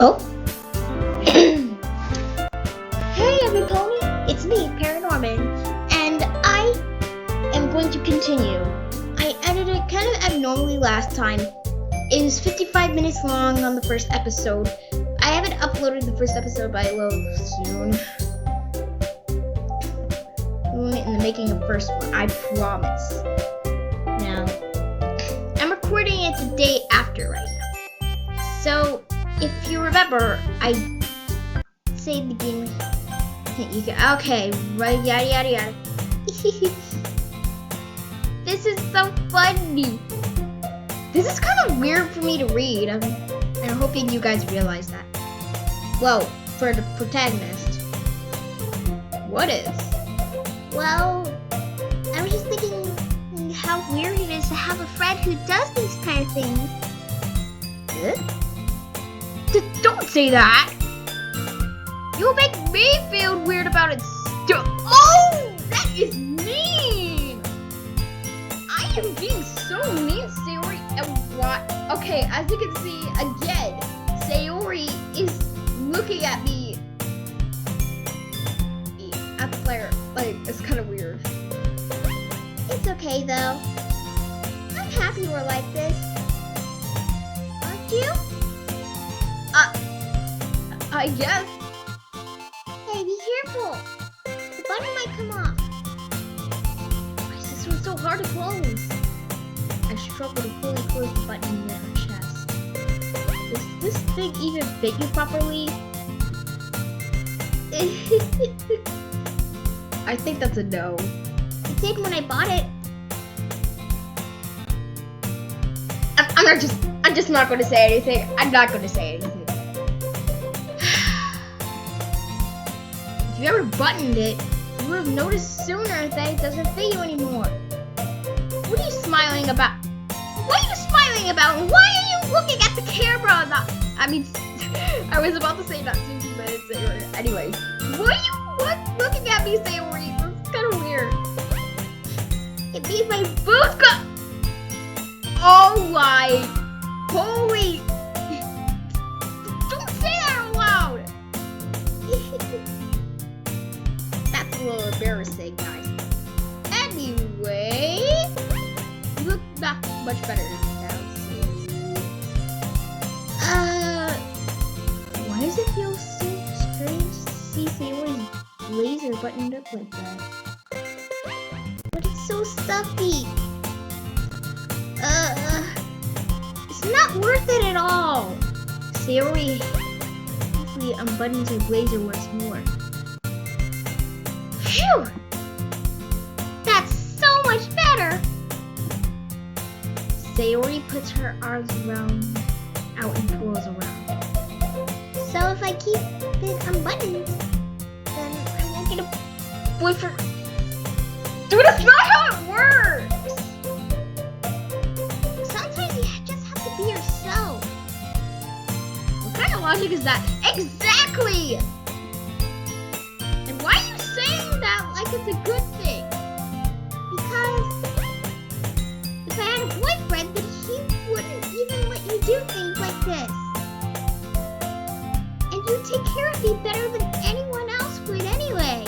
Oh. Hey everybody, it's me, Paranorman, and I am going to continue. I edited it kind of abnormally last time. It was 55 minutes long on the first episode. I haven't uploaded the first episode, but I will soon. In the making of the first one, I promise. Now, I'm recording it the day after right now. So, if you remember, I say the beginning. You can, okay, right, yada yada yada. This is so funny. This is kind of weird for me to read. I'm hoping you guys realize that. Well, for the protagonist. What is? Well, I was just thinking how weird it is to have a friend who does these kind of things. Don't say that! You'll make me feel weird about it. Oh! That is mean! I am being so mean, Sayori. What? Okay, as you can see, again, Sayori is looking at me. At the player. Like, it's kind of weird. It's okay, though. I'm happy we're like this. Aren't you? I guess. Hey, be careful. The button might come off. Why is this one so hard to close? I struggle to fully close the button near her chest. Does this thing even fit you properly? I think that's a no. It did when I bought it. I'm just not going to say anything. I'm not going to say anything. If you ever buttoned it, you would have noticed sooner that it doesn't fit you anymore. What are you smiling about? What are you smiling about? Why are you looking at the camera? I was about to say not Susie, but it's Sayori. Anyway, why are you looking at me, Sayori? That's kind of weird. It means my boots got... Oh my... Holy... Don't say that out loud! That's a little embarrassing, guys. Anyway... You look not much better now, why does it feel so strange to see Sayori's blazer buttoned up like that? But it's so stuffy. It's not worth it at all. Sayori hopefully unbuttons her blazer once more. Phew! That's so much better. Sayori puts her arms out and twirls around. So if I keep it unbuttoned, then I won't get a boyfriend. Dude, that's not how it works! Sometimes you just have to be yourself. What kind of logic is that? Exactly! And why are you saying that like it's a good thing? Because if I had a boyfriend, then he wouldn't even let you do things like this. And you take care of me better than anyone else would anyway.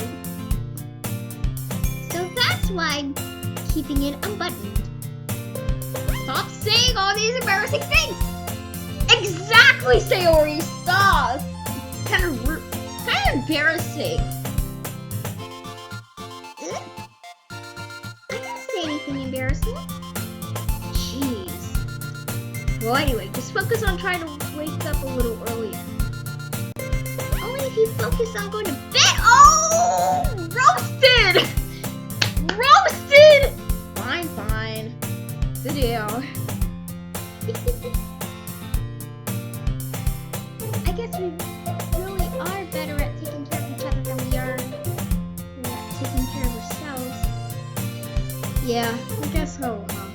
So that's why I'm keeping it unbuttoned. Stop saying all these embarrassing things! Exactly, Sayori! Stop! Kind of embarrassing. I didn't say anything embarrassing. Jeez. Well, anyway, just focus on trying to wake up a little earlier. Only if you focus on going to bed. Oh! Roasted! Roasted! Fine. Sit down. I guess we really are better at taking care of each other than we are at taking care of ourselves. Yeah, I guess so, huh?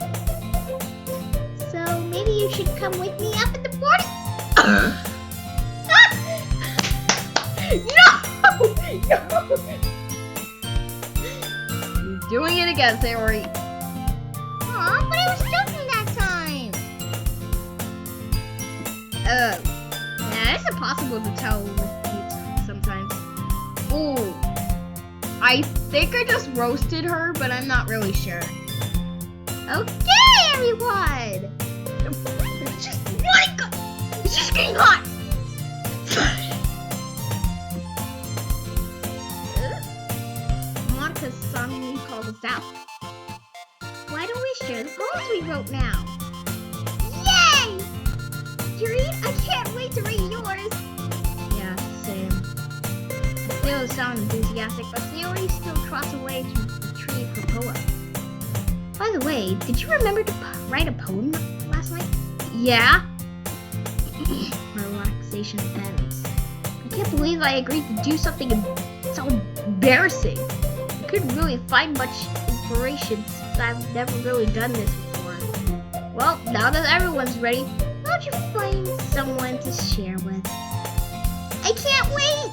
So maybe you should come with me up at the party. No! You're doing it again, Sayori. Aw, but I was joking that time. That's is impossible to tell with pizza sometimes. Oh, I think I just roasted her, but I'm not really sure. Okay, everyone. It's just getting hot. Monica suddenly called us out. Why don't we share the poems we wrote now? Yay! Yuri, I can't wait to read yours. Yeah, same. Theo sounded enthusiastic, but Sayori still trots away to retrieve her poem. By the way, did you remember to write a poem last night? Yeah. My relaxation ends. I can't believe I agreed to do something so embarrassing. I couldn't really find much inspiration since I've never really done this before. Well, now that everyone's ready, why don't you find someone to share with? I can't wait!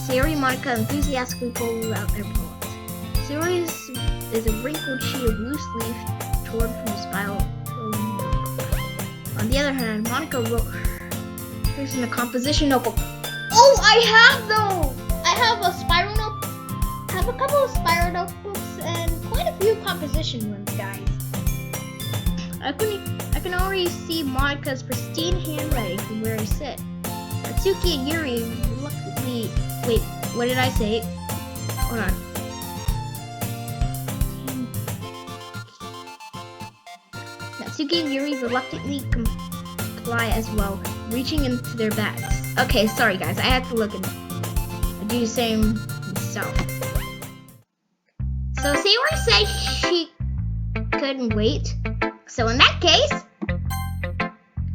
Sayori and Monica enthusiastically pulled out their poems. Sayori is a wrinkled sheet of loose leaf torn from a spiral. On the other hand, Monica wrote hers in a composition notebook. Oh, I have those! I have a spiral notebook. I have a couple of spiral notebooks and quite a few composition ones, guys. I can already see Monica's pristine handwriting from where I sit. Natsuki and Yuri reluctantly... Wait, what did I say? Hold on. Natsuki and Yuri reluctantly comply as well, reaching into their bags. Okay, sorry guys, I had to look and do the same myself. So Sayori said she couldn't wait. So in that case,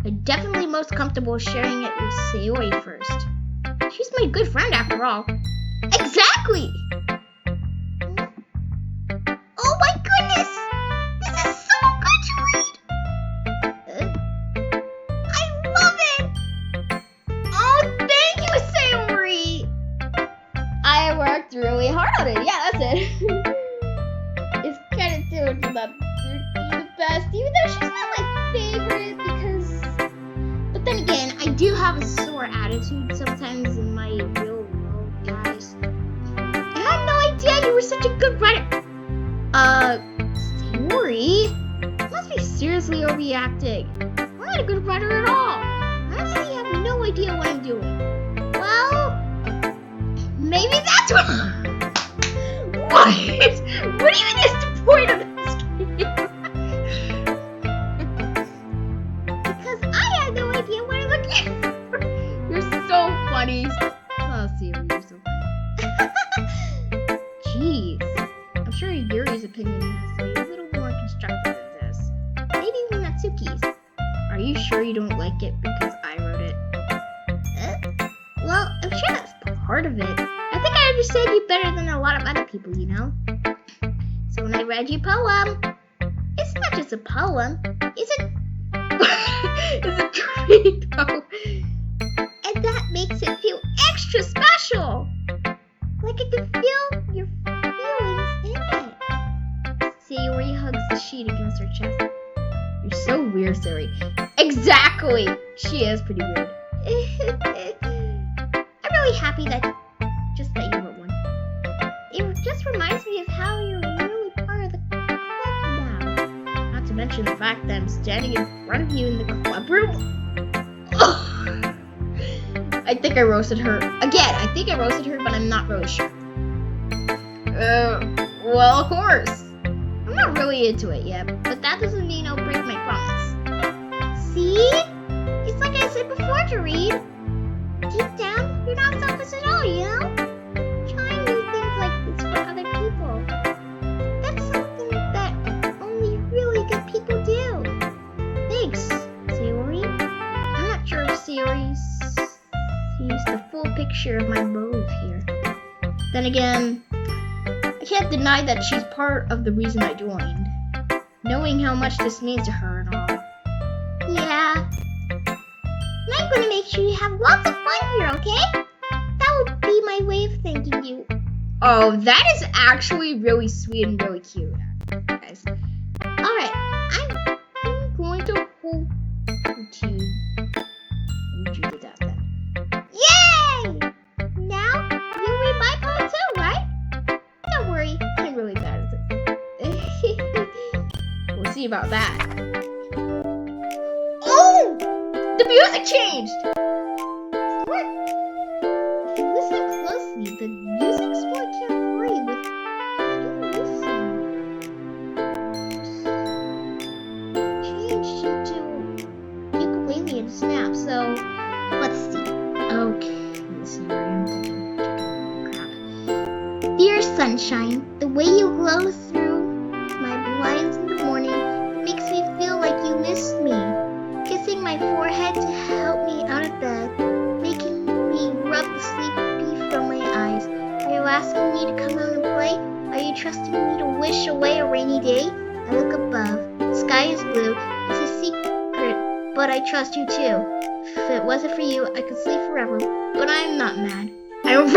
I'm definitely most comfortable sharing it with Sayori first. She's my good friend after all. Exactly! Oh my goodness! This is so good to read! I love it! Oh, thank you, Sayori! I worked really hard on it. Yeah, that's it. It's credit to the best, even though she's not my favorite because... But then again, I do have a sore attitude sometimes in my real world, guys. I had no idea you were such a good writer. Sayori? You must be seriously overreacting. I'm not a good writer at all. I honestly have no idea what I'm doing. Well, maybe that's what... What? What even is the point of this game? Because I had no idea what I'm looking for. You're so funny. Oh, Sayori, you're so funny. Jeez. I'm sure Yuri's opinion has to be a little more constructive than this. Maybe even Natsuki's. Are you sure you don't like it because I wrote it? Well, I'm sure that's part of it. I think I understand you better than a lot of other people, you know? So when I read your poem, it's not just a poem, it's a dream, though. And that makes it feel extra special. Like I can feel your feelings in it. Sayori hugs the sheet against her chest. You're so weird, Sayori. Exactly! She is pretty weird. I'm really happy that you wrote one. It just reminds me of how you're really part of the club now. Not to mention the fact that I'm standing in front of you in the club room. I think I roasted her. Again, I think I roasted her, but I'm not really sure. Well, of course. I'm not really into it yet, but that doesn't mean I'll break my promise. See? It's like I said before to read. Deep down, you're not selfish at all, you know? Trying new things like this for other people. That's something that only really good people do. Thanks, Sayori. I'm not sure if Sayori sees the full picture of my motive here. Then again, I can't deny that she's part of the reason I joined. Knowing how much this means to her and all. Yeah. And I'm gonna make sure you have lots of fun here, okay? That would be my way of thanking you. Oh, that is actually really sweet and really cute, guys. Alright, I'm going to hold you. You do that then. about that. Oh! The music changed! What? If you listen closely, the music's more carefree with you listen. Changed into ukulele and snap, so let's see. Okay, let's see where I am. Crap. Dear sunshine, the way you glow through my blinds in the morning makes me feel like you missed me. Kissing my forehead to help me out of bed, making me rub the sleepy from my eyes. Are you asking me to come out and play? Are you trusting me to wish away a rainy day? I look above. The sky is blue. It's a secret, but I trust you too. If it wasn't for you, I could sleep forever, but I'm not mad. I don't.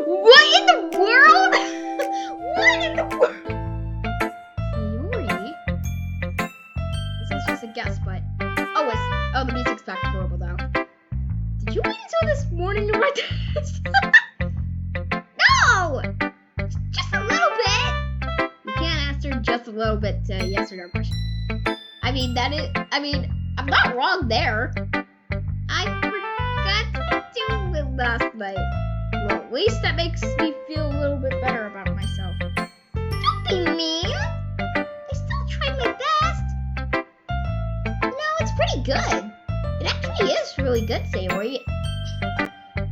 What in the world? What in the world? Sayori? This is just a guess, but the music's back to horrible now. Did you wait until this morning to write this? No! Just a little bit. You can't answer just a little bit to yes or no question. I'm not wrong there. I forgot to do it last night. Well, at least that makes me feel a little bit better about myself. Don't be mean. I still tried my best. No, it's pretty good. It actually is really good, Sayori.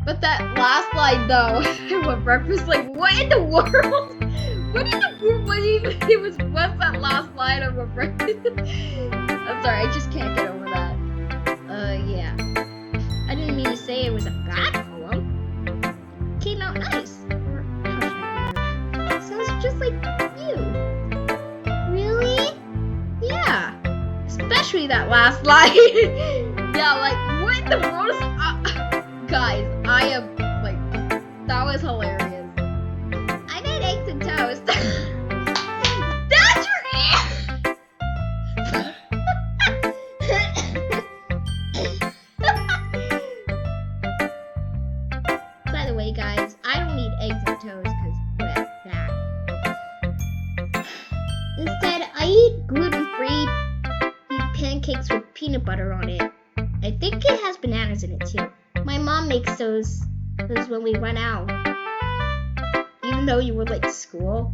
But that last line, though, I want breakfast. Like, what in the world? What in the world what's that last line of a breakfast? I'm sorry, I just can't get over that. Yeah. I didn't mean to say it was a bad poem. It came out nice. Or how should I put it? Sounds just like you. Really? Yeah. Especially that last line. Yeah, like, what in the world is... guys, I am, like, that was hilarious. I made eggs and toast. That's your answer! By the way, guys, I don't eat eggs and toast because that. Instead, I eat gluten-free pancakes with peanut butter on it. I think it has bananas in it too. My mom makes those when we run out. Even though you were late to school.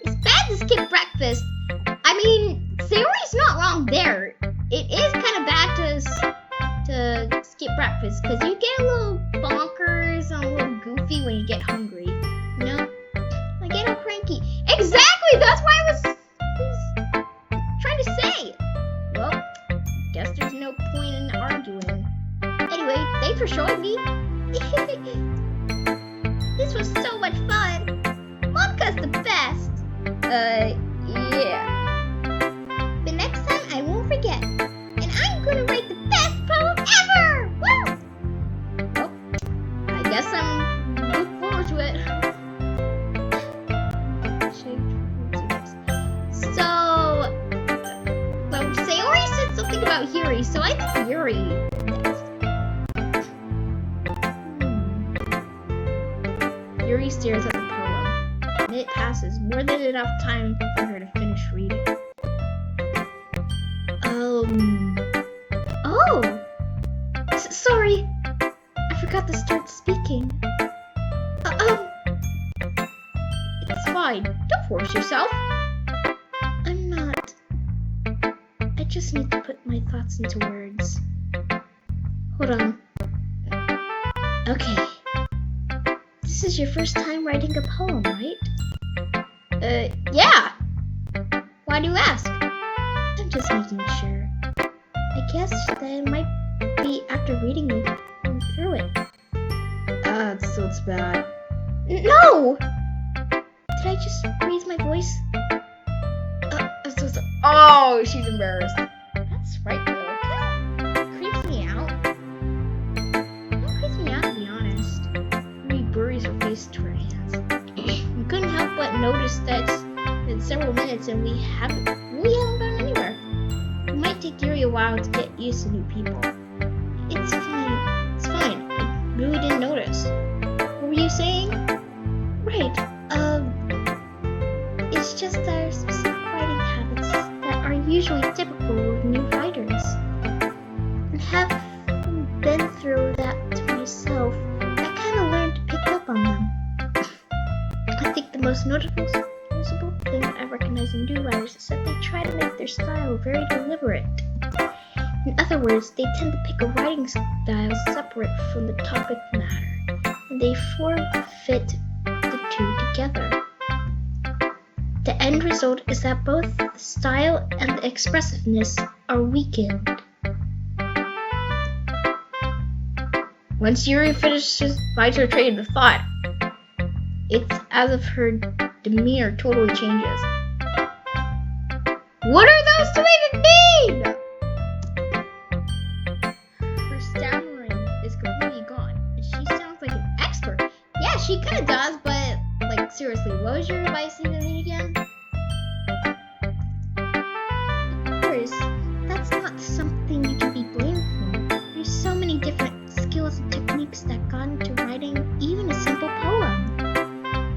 It's bad to skip breakfast. I mean, Sayori's not wrong there. It is kind of bad to skip breakfast because you get a little bonkers and a little goofy when you get hungry. You know? I get all cranky. Exactly! That's what I was trying to say. Well, guess there's no point in arguing. Anyway, thanks for showing me. This was so much fun. Monica's the best. Yeah. But next time I won't forget. And I'm gonna write the best poem ever! Woo! Well, I guess I'm looking forward to it. So Sayori said something about Yuri, so I think Yuri next. Yuri stares at the poem, and it passes more than enough time for her to finish reading. Oh! Sorry, I forgot to start speaking. It's fine. Don't force yourself. I'm not. I just need to put my thoughts into words. Hold on. Okay. This is your first time writing a poem, right? Yeah. Why do you ask? I'm just making sure. I guess that it might be after reading me through it. So it's bad. No! Did I just raise my voice? I'm so sorry. Oh, she's embarrassed. That's right, though. That creeps me out. That creeps me out, to be honest. Marie buries her face to her hands. We couldn't help but notice that it's been several minutes and we haven't gone anywhere. It might take Yuri a while to get used to new people. It's fine. It's fine. I really didn't notice. What were you saying? Right. It's just our specific writing habits. usually typical of new writers. And having been through that myself, I kind of learned to pick up on them. I think the most noticeable thing I recognize in new writers is that they try to make their style very deliberate. In other words, they tend to pick a writing style separate from the topic matter, and they fit the two together. The end result is that both the style and the expressiveness are weakened. Once Yuri finds her train of thought, it's as if her demeanor totally changes. What are those two even mean? Her stammering is completely gone, and she sounds like an expert. Yeah, she kinda does, but, like, seriously, what was your advice again? Of course, that's not something you can be blamed for. There's so many different skills and techniques that got into writing even a simple poem.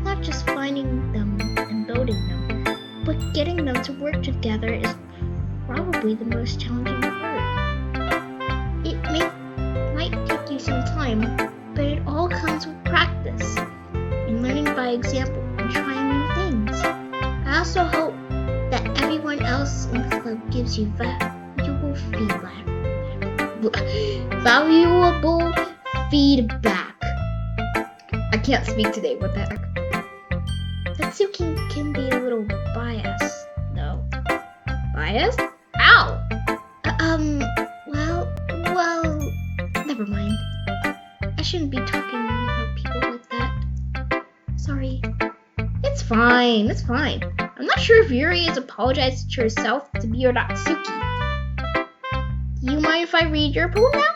Not just finding them and building them, but getting them to work together is probably the most challenging part. It might take you some time, but it all comes with practice and learning by example and trying new things. I also hope that everyone else in the club gives you valuable feedback. I can't speak today, what the heck? Tatsuki can be a little biased, though. Biased? Ow! Well, never mind. I shouldn't be talking about people like that. Sorry. It's fine. I'm not sure if Yuri has apologized to herself to be or Natsuki. Do you mind if I read your poem now?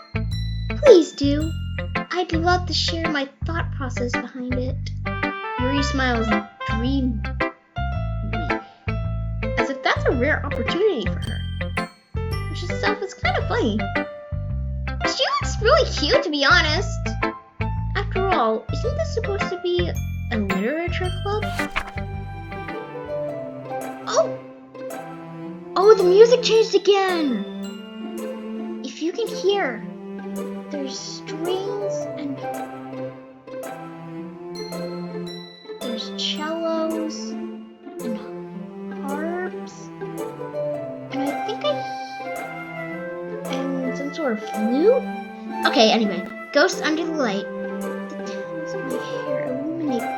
Please do. I'd love to share my thought process behind it. Yuri smiles dreamily, as if that's a rare opportunity for her, which itself is kind of funny. She looks really cute, to be honest. After all, isn't this supposed to be a literature club? Oh, the music changed again! If you can hear, there's strings and there's cellos and harps, and I think and some sort of flute? Okay, anyway, Ghost Under the Light. The towels of my hair illuminate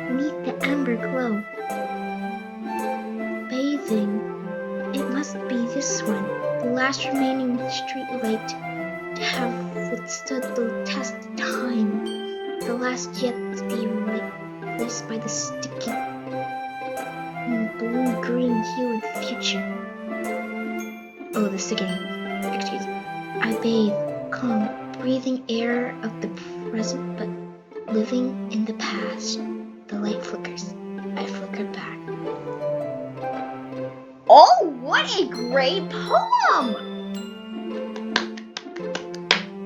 beneath the amber glow. Bathing. It must be this one, the last remaining street light to have withstood the test of time, the last yet to be replaced by the sticky blue-green hue of the future. Oh, the sticking. Excuse me. I bathe, calm, breathing air of the present, but living in the past. The light flickers. I flicker back. Oh, what a great poem!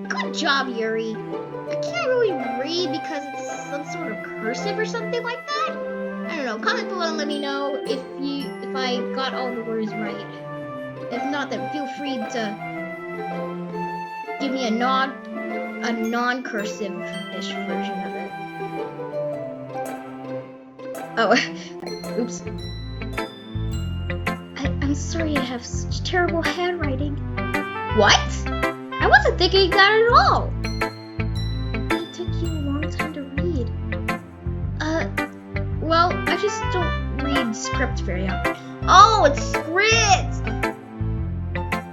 Good job, Yuri. I can't really read because it's some sort of cursive or something like that. I don't know. Comment below and let me know if I got all the words right. If not, then feel free to give me a non-cursive-ish version of it. Oh, oops. I'm sorry I have such terrible handwriting. What? I wasn't thinking that at all. It took you a long time to read. Well, I just don't read scripts very often. Oh, it's scripts!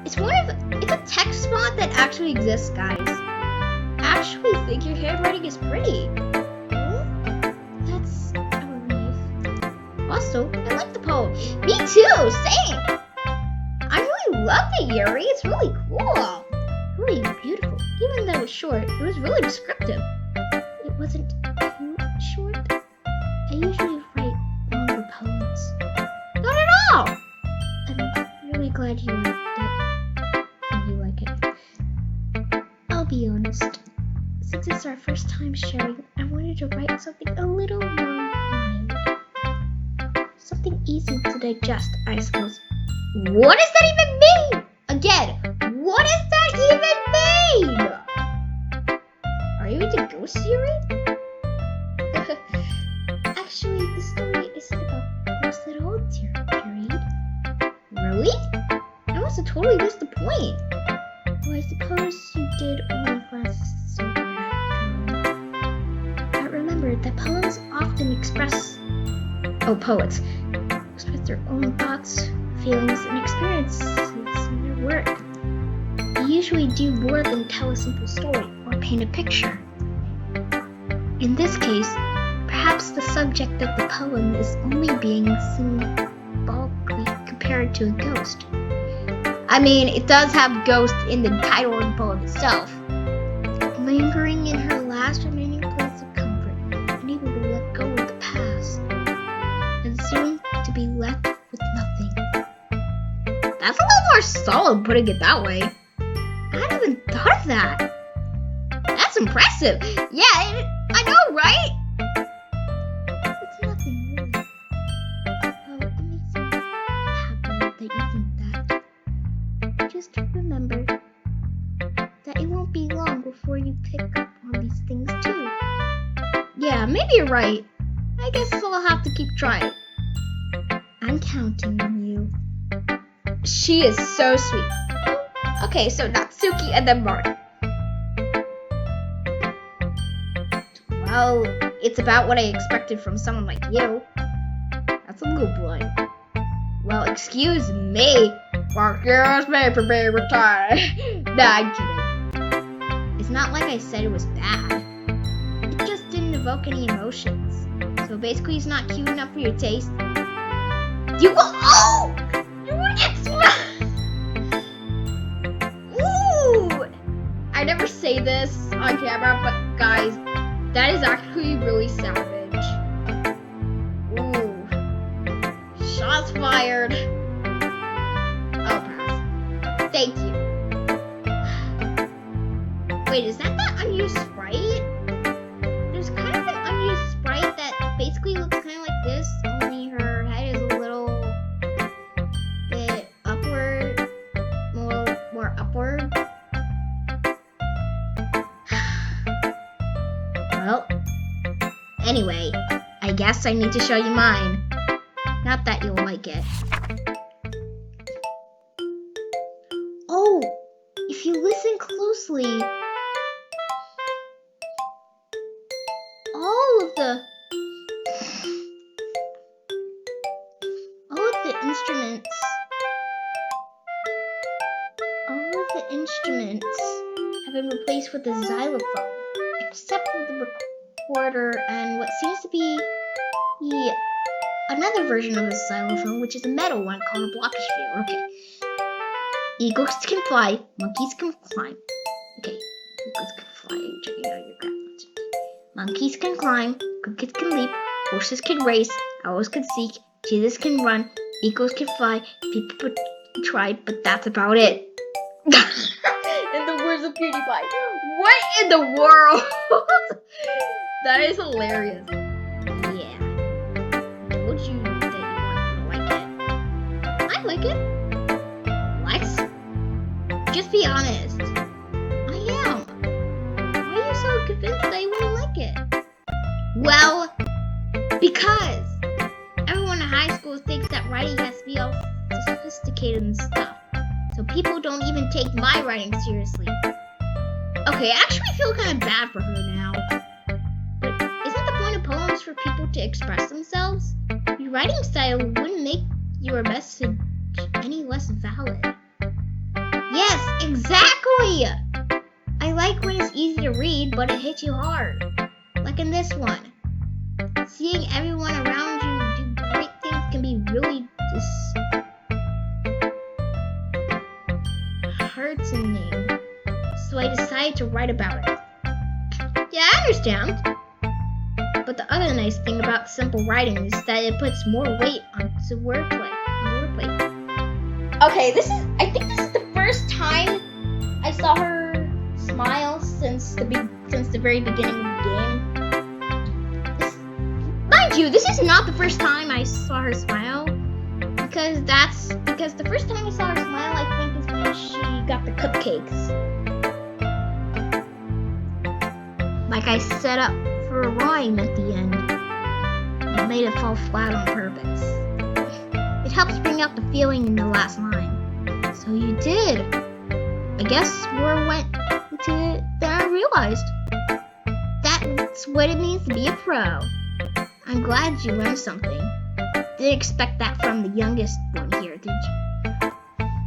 It's a text font that actually exists, guys. I actually think your handwriting is pretty. That's a relief. Also, I like the poem. Me too, same. I really love it, Yuri. It's really cool. Really beautiful. Even though it was short, it was really descriptive. It wasn't too short. I usually write longer poems. Not at all. I'm really glad you liked it. And you like it. I'll be honest. Since it's our first time sharing, I wanted to write something a little more mild. Something easy to digest, I suppose. What does that even mean? Again, what does that even mean? Are you into ghost theory? Actually, the story isn't about ghosts at all, dear Reed. Really? I must have totally missed the point. Well, I suppose you did only glance over it after all. But remember that poems often express their own thoughts, feelings, and experiences in their work. They usually do more than tell a simple story or paint a picture. In this case, perhaps the subject of the poem is only being symbolically compared to a ghost. I mean, it does have ghost in the title of the poem itself. Lingering in her last remaining place of comfort, unable to let go of the past, and soon to be left with nothing. That's a little more solid putting it that way. I hadn't even thought of that. That's impressive. Yeah, I know, right? It's nothing, really. Oh, it makes me happy that you think that. Just remember that it won't be long before you pick up on these things too. Yeah, maybe you're right. I guess I'll have to keep trying. I'm counting on you. She is so sweet. Okay, so Natsuki and then Mark. Well, it's about what I expected from someone like you. That's a little blunt. Well, excuse me. Mark, here's me for being retired. Nah, I'm kidding. It's not like I said it was bad. It just didn't evoke any emotions. So basically, it's not cute enough for your taste. You will. Oh! You will get smashed! Ooh! I never say this on camera, but guys, that is actually really savage. Ooh. Shots fired. Oh, pass. Thank you. Wait, is that unused Sprite? There's kind of an unused Sprite that basically looks kind of like this, only her head is a little bit upward, more upward. Well, anyway, I guess I need to show you mine. Not that you'll like it. Oh, if you listen closely, all of the instruments have been replaced with a xylophone, except for the recorder and what seems to be another version of a xylophone, which is a metal one called a glockenspiel. Okay. Eagles can fly, monkeys can climb. Okay, eagles can fly. I'm checking out your graphics. Monkeys can climb, crickets can leap, horses can race, owls can seek, cheetahs can run, eagles can fly, people tried, but that's about it. In the words of PewDiePie. What in the world? That is hilarious. Yeah. Told you that you weren't gonna like it. I like it. What? Just be honest. I am. Why are you so convinced that you wouldn't like it? Well, because everyone in high school thinks that writing has to be all sophisticated and stuff. So people don't even take my writing seriously. Okay, I actually feel kind of bad for her now. But isn't the point of poems for people to express themselves? Your writing style wouldn't make your message any less valid. Yes, exactly! I like when it's easy to read, but it hits you hard. Like in this one. Seeing everyone around you do great things can be really disheartening. So I decided to write about it. Yeah, I understand. But the other nice thing about simple writing is that it puts more weight onto wordplay. Okay, I think this is the first time I saw her smile since the very beginning of the game. Mind you, this is not the first time I saw her smile, because the first time I saw her smile, I think, is when she got the cupcakes. Like I set up for a rhyme at the end. I made it fall flat on purpose. It helps bring out the feeling in the last line. So you did. I guess where went to it that I realized. That's what it means to be a pro. I'm glad you learned something. Didn't expect that from the youngest one here, did you?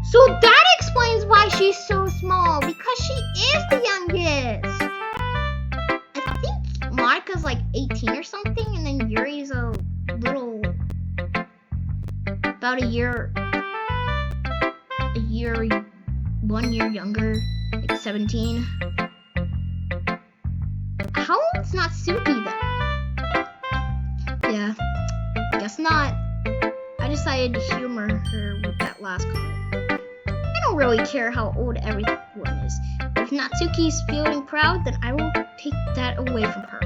So that explains why she's so small, because she is the youngest. I think Monica's like 18 or something, and then Yuri's a little, about 1 year younger, like 17. How old's Natsuki then? Yeah, guess not. I decided to humor her with that last comment. I don't really care how old everyone is. If Natsuki's feeling proud, then I will take that away from her.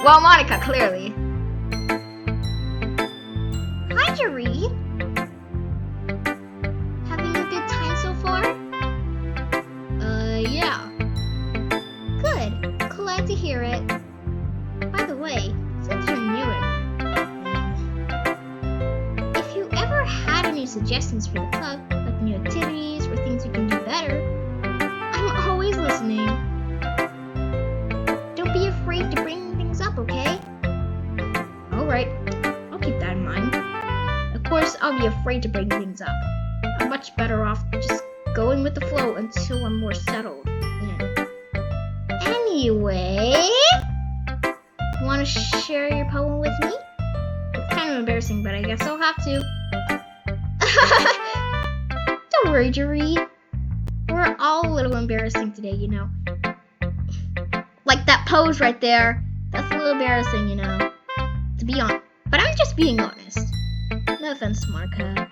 Well, Monica, clearly. Hi, Yuri. Having a good time so far? Yeah. Good. Glad to hear it. By the way, since you're new at it, if you ever had any suggestions for the club, like new activities or things we can do better, I'm always listening. Don't be afraid to bring things up, okay? Alright, I'll keep that in mind. Of course, I'll be afraid to bring things up. I'm much better off just going with the flow until I'm more settled in. Anyway, want to share your poem with me? It's kind of embarrassing, but I guess I'll have to. Don't worry, Yuri. We're all a little embarrassing today, you know. Like that pose right there. That's a little embarrassing, you know. To be honest. But I'm just being honest. No offense, Monica.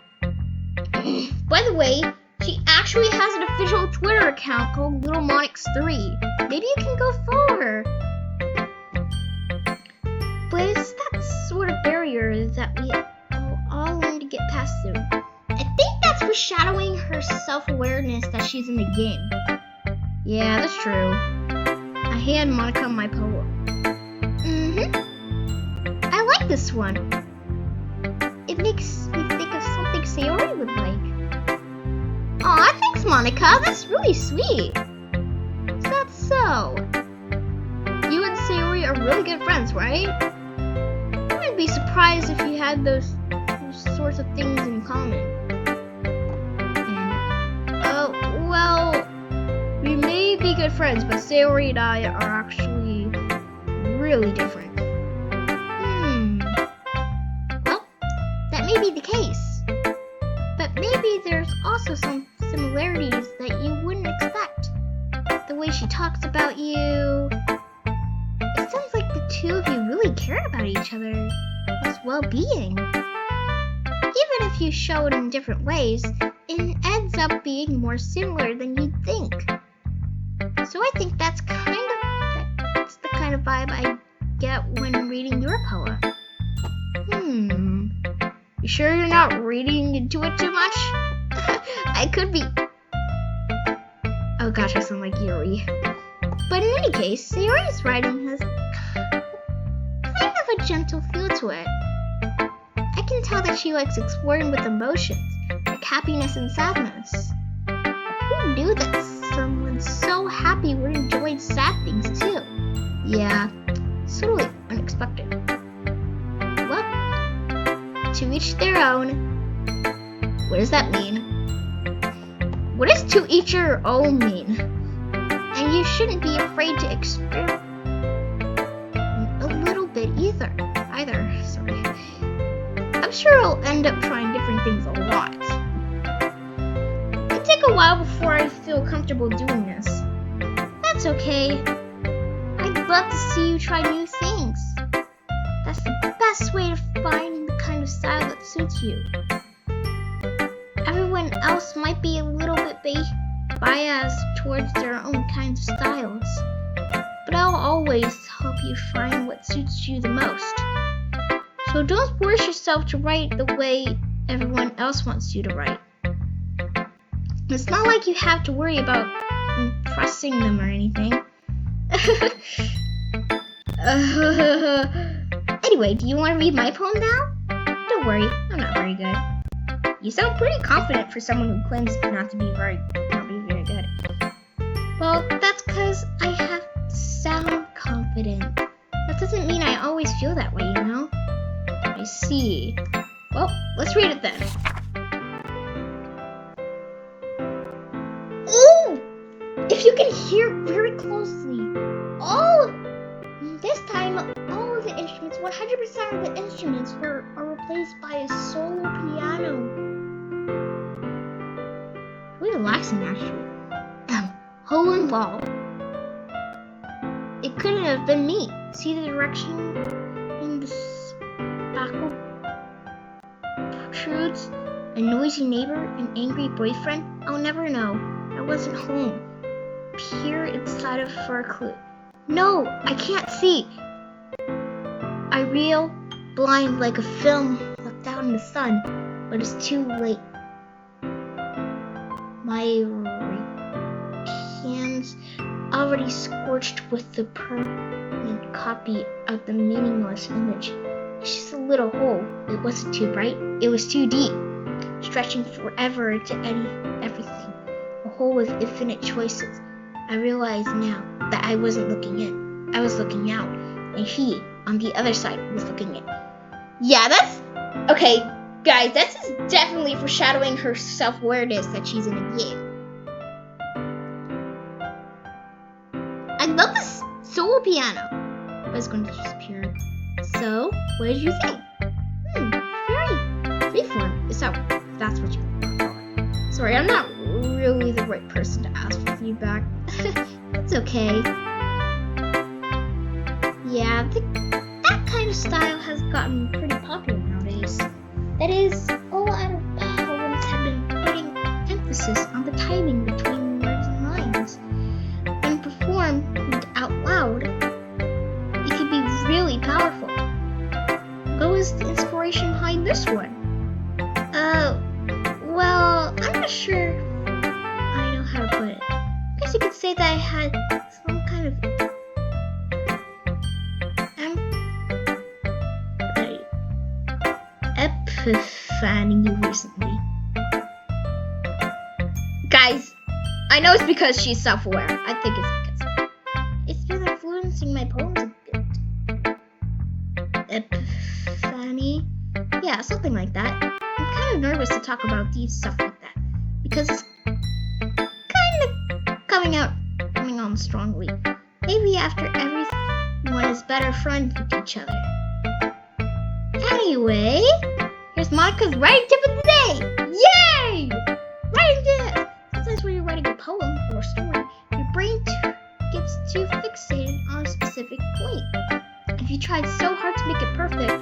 By the way, she actually has an official Twitter account called Little Monix3. Maybe you can go follow her. But it's that sort of barrier that we all learn to get past soon. I think that's foreshadowing her self-awareness that she's in the game. Yeah, that's true. I hand Monica my poem. I like this one. It makes me think of something Sayori would like. Aw, thanks, Monica. That's really sweet. Is that so? You and Sayori are really good friends, right? I wouldn't be surprised if you had those sorts of things in common. And, well, we may be good friends, but Sayori and I are actually really different. Well, that may be the case. But maybe there's also some similarities that you wouldn't expect. The way she talks about you. It sounds like the two of you really care about each other's well-being. Even if you show it in different ways, it ends up being more similar than you'd think. So I think that's the kind of vibe I get when reading your poem. You sure you're not reading into it too much? I could be. Oh gosh, I sound like Yuri. But in any case, Sayori's writing has kind of a gentle feel to it. I can tell that she likes exploring with emotions, like happiness and sadness. Who knew that someone so happy would enjoy sad things too? Yeah, it's totally unexpected. Well, to each their own. What does that mean? What does to each your own mean? And you shouldn't be afraid to experiment a little bit either. Sorry. I'm sure I'll end up trying different things a lot. It'll take a while before I feel comfortable doing this. That's okay. I'd love to see you try new things. That's the best way to find the kind of style that suits you. Everyone else might be a little bit biased towards their own kinds of styles, but I'll always help you find what suits you the most. So don't force yourself to write the way everyone else wants you to write. It's not like you have to worry about impressing them or anything. Anyway, do you want to read my poem now? Don't worry, I'm not very good. You sound pretty confident for someone who claims not to be very good. Well, that's because I have to sound confident. That doesn't mean I always feel that way, you know? I see. Well, let's read it then. Oh! If you can hear very closely, this time, all of the instruments, 100% of the instruments are replaced by a solo piano. Really relaxing, actually. Hole and ball. It couldn't have been me. See the direction in the spackle protrudes? A noisy neighbor? An angry boyfriend? I'll never know. I wasn't home. Peer inside of for a clue. No, I can't see. I reel, blind like a film left out in the sun, but it's too late. My hands already scorched with the permanent copy of the meaningless image. It's just a little hole. It wasn't too bright. It was too deep, stretching forever to everything. A hole with infinite choices. I realize now that I wasn't looking in. I was looking out, and he, on the other side, was looking in. Yeah, that's... Okay, guys, that's definitely foreshadowing her self-awareness that she's in a game. I love this solo piano. But it's going to disappear. So, what did you think? Very freeform. That's what you want. Sorry, I'm not really the right person to ask for feedback. It's okay. Yeah, that kind of style has gotten pretty popular nowadays. That is, a lot of poems have been putting emphasis on the timing between words and lines. When performed out loud, it can be really powerful. What was the inspiration behind this one? Well, I'm not sure I know how to put it. I guess you could say that I had some kind of epiphany recently. Guys, I know it's because she's self-aware. I think it's because it's been influencing my poems a bit. Epiphany? Yeah, something like that. I'm kind of nervous to talk about deep stuff like that because it's kind of coming on strongly. Maybe after everyone is better friends with each other. Anyway, here's Monica's writing tip of the day! Yay! Writing tip! Sometimes when you're writing a poem or a story, your brain gets too fixated on a specific point. If you tried so hard to make it perfect,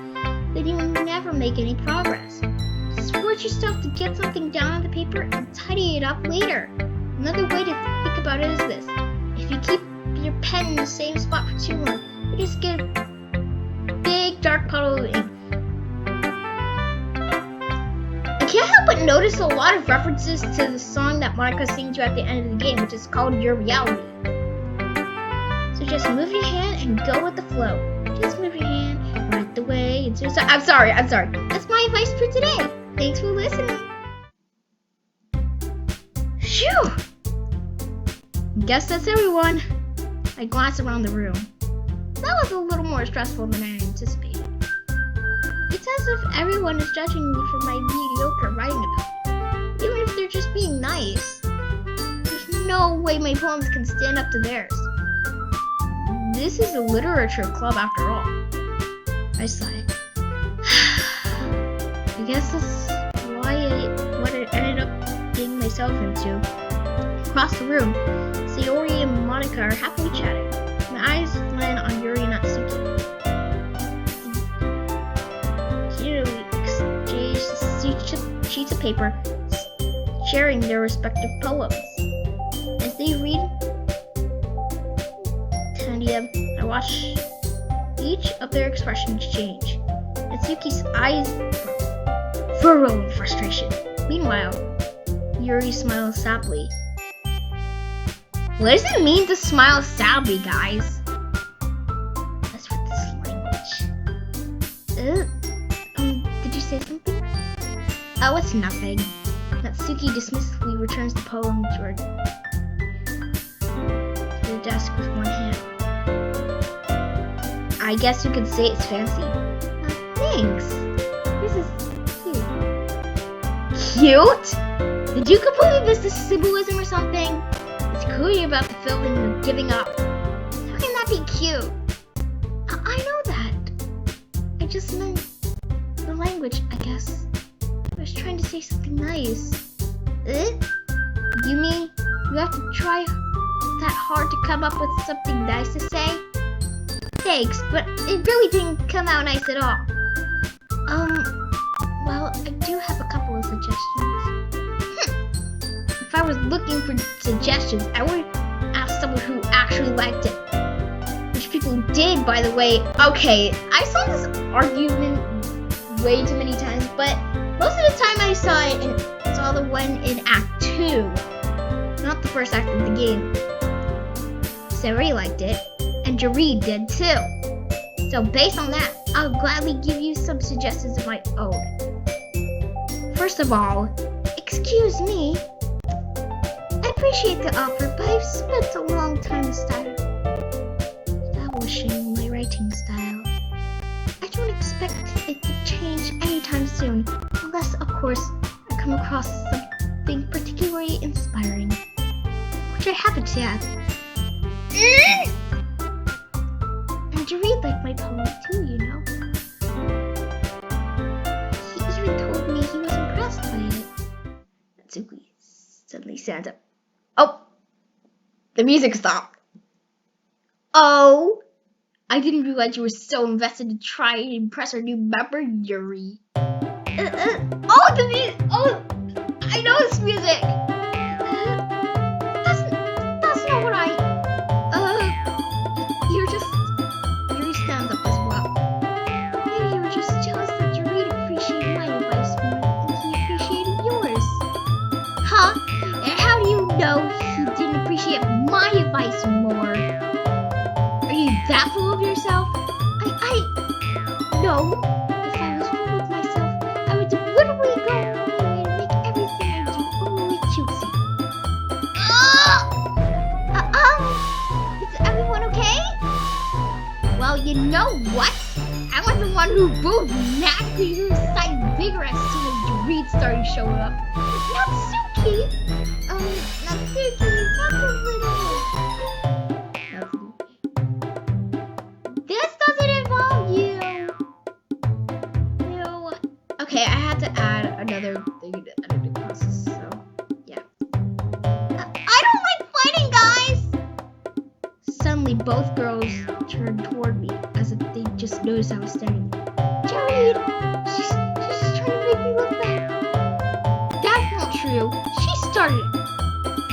then you will never make any progress. Just force yourself to get something down on the paper and tidy it up later. Another way to think about it is this. If you keep your pen in the same spot for too long, you just get a big dark puddle of ink. I can't help but notice a lot of references to the song that Monica sings you at the end of the game, which is called Your Reality. So just move your hand and go with the flow. Just move your hand right the way into the I'm sorry. That's my advice for today. Thanks for listening. Phew! Guess that's everyone. I glanced around the room. That was a little more stressful than I anticipated. It's as if everyone is judging me for my mediocre writing ability. Even if they're just being nice. There's no way my poems can stand up to theirs. This is a literature club after all. I sighed. I guess that's what I ended up getting myself into. Across the room, Sayori and Monica are happily chatting. My eyes land on Yuri and Natsuki. They exchange sheets of paper, sharing their respective poems. As they read I watch each of their expressions change. Natsuki's eyes furrow in frustration. Meanwhile, Yuri smiles sadly. What does it mean to smile sadly, guys? That's with this language. Did you say something? Oh, it's nothing. Natsuki dismissively returns the poem to the desk with one hand. I guess you could say it's fancy. Thanks. This is cute. Cute? Did you completely miss the symbolism or something? It's clearly about the feeling of giving up. How can that be cute? I know that. I just meant the language, I guess. I was trying to say something nice. You mean you have to try that hard to come up with something nice to say? Thanks, but it really didn't come out nice at all. Well, I do have a couple of suggestions. If I was looking for suggestions, I would ask someone who actually liked it. Which people did, by the way. Okay, I saw this argument way too many times, but most of the time I saw the one in Act 2. Not the first act of the game. Sari liked it, and Jareed did too. So based on that, I'll gladly give you some suggestions of my own. First of all, excuse me. I appreciate the offer, but I've spent a long time establishing my writing style. I don't expect it to change anytime soon, unless, of course, I come across something particularly inspiring, which I haven't yet. And Jareed liked my poem too, you know. He even told me he was impressed by it. Natsuki suddenly stands up. Oh! The music stopped. Oh! I didn't realize you were so invested to try and impress our new member, Yuri. Oh, the music! Oh! I know this music! That's not what I... Yuri stands up as well. Maybe you were just jealous that Yuri appreciated my advice more than he appreciated yours. Huh? And how do you know he didn't appreciate my advice more? Are you that full of yourself? No. If I was full of myself, I would deliberately go out of my way to make everything I do overly cutesy. Is everyone okay? Well, you know what? I was the one who moved naturally to recite vigorous as soon as Jareed started showing up. Natsuki! Natsuki, that's a little... This doesn't involve you! No. Okay, I had to add another thing to editing process, so yeah. I don't like fighting, guys! Suddenly, both girls turned toward me as if they just noticed I was staring. Jareed! She's just trying to make me look bad. That's not true. She started it.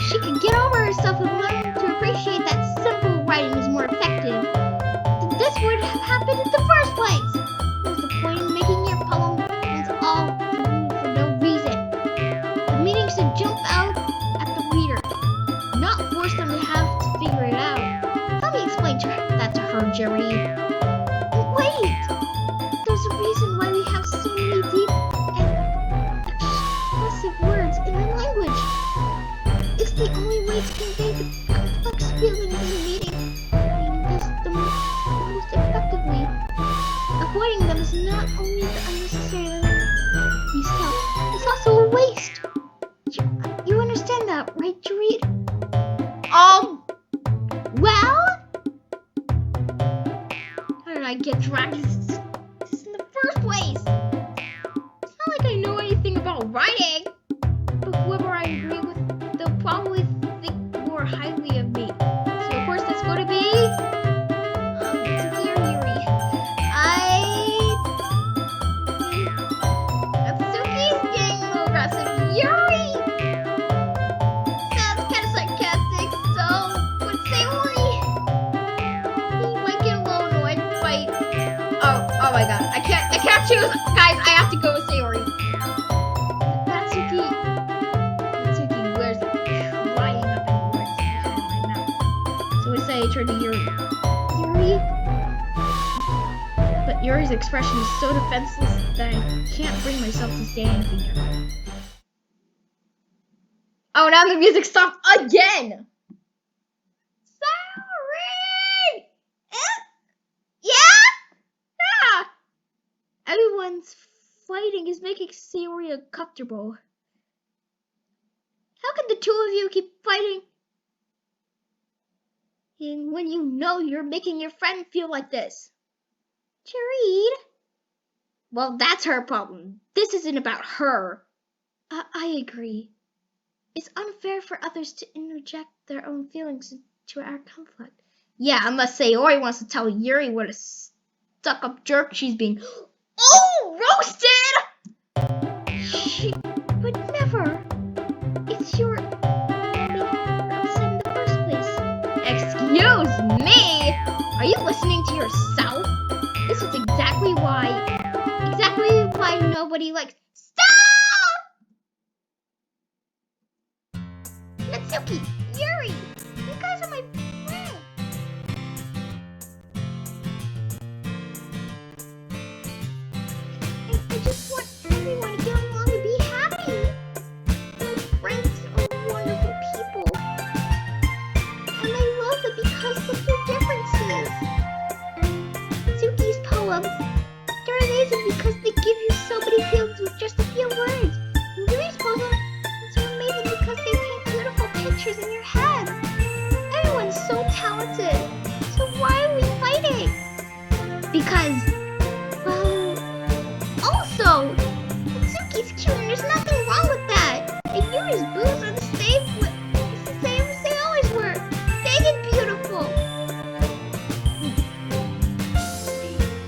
She could get over herself and learn to appreciate that simple writing is more effective. This would have happened in the first place. What's the point in making your poem it's all for no reason? The meaning should jump out at the reader, not force them to have to figure it out. Let me explain that to her, Jareed. Wait! There's a reason why we have so many deep and expressive words in our language. It's the only way to convey the complex feelings and meaning this the most effectively. Avoiding them is not only the unnecessary yourself, it's also a waste. You understand that, right, Jareed? Well? How did I get dragged into this in the first place? It's not like I know anything about writing. But whoever I agree with, they'll probably think more highly of me. So of course that's going to be... Yuri. Natsuki's getting a little aggressive. Yuri! Sounds kind of sarcastic, so would say Ori. He might get a little annoyed by... Oh my god, I can't choose. Guys, I have to go with Sayori. Natsuki wears it flying up in words behind my mouth. So we say I turn to Yuri. Yuri? But Yuri's expression is so defenseless that I can't bring myself to say anything here. Oh, now the music stopped again! Sayori! Yeah! Everyone's fighting is making Sayori uncomfortable. How can the two of you keep fighting? And when you know you're making your friend feel like this? Jareed? Well, that's her problem. This isn't about her. I agree. It's unfair for others to interject their own feelings into our conflict. Yeah, unless Sayori wants to tell Yuri what a stuck-up jerk she's being. Oh, roasted! She would never. It's your upset in the first place. Excuse me? Are you listening to yourself? This is exactly why nobody likes. Natsuki, Yuri, you guys are my friends. I just want everyone to get along and be happy. My friends are wonderful people. And I love them because of their differences. Natsuki's poems, they're amazing because they give you so many feelings with just a few words. And Yuri's poems, they're amazing because they paint beautiful pictures in your head. Everyone's so talented. So why are we fighting? Because, well, also, Natsuki's cute and there's nothing wrong with that. And Yuri's boobs are the same as they always were. Big and beautiful.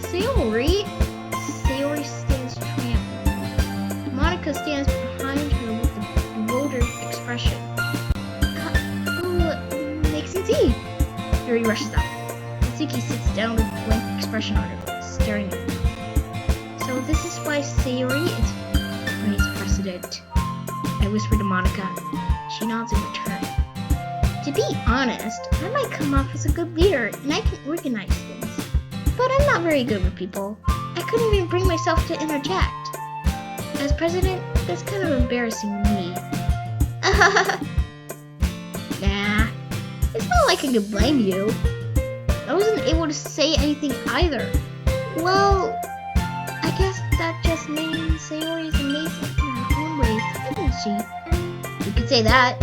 Sayori stands triumphant. Monica stands behind her with a bewildered expression. Make some tea. Yuri rushes out. Natsuki sits down with a blank expression on her face, staring at me. So this is why Sayori is vice president. I whisper to Monica. She nods in return. To be honest, I might come off as a good leader and I can organize things. But I'm not very good with people. I couldn't even bring myself to interject. As president, that's kind of embarrassing to me. Nah, it's not like I could blame you. I wasn't able to say anything either. Well, I guess that just means Sayori's amazing in her own ways, isn't she? You could say that.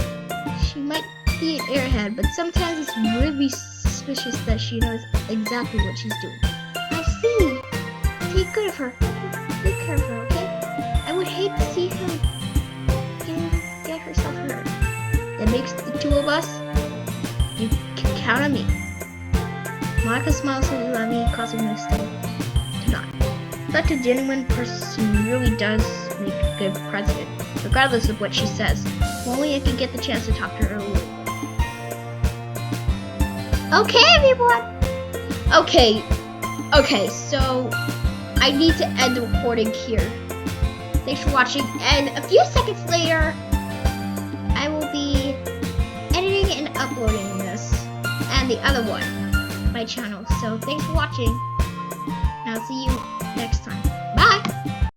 She might be an airhead, but sometimes it's really suspicious that she knows exactly what she's doing. I see. Take good of her. Take care of her, okay? I would hate to see her get herself hurt. That makes the two of us. You can count on me. Monica smiles slightly at me, causing me to nod. Such a genuine person really does make a good president, regardless of what she says. If only I could get the chance to talk to her a little bit. Okay, everyone! Okay, so I need to end the recording here. Thanks for watching, and a few seconds later, I will be editing and uploading this, and the other one, my channel. So thanks for watching, and I'll see you next time.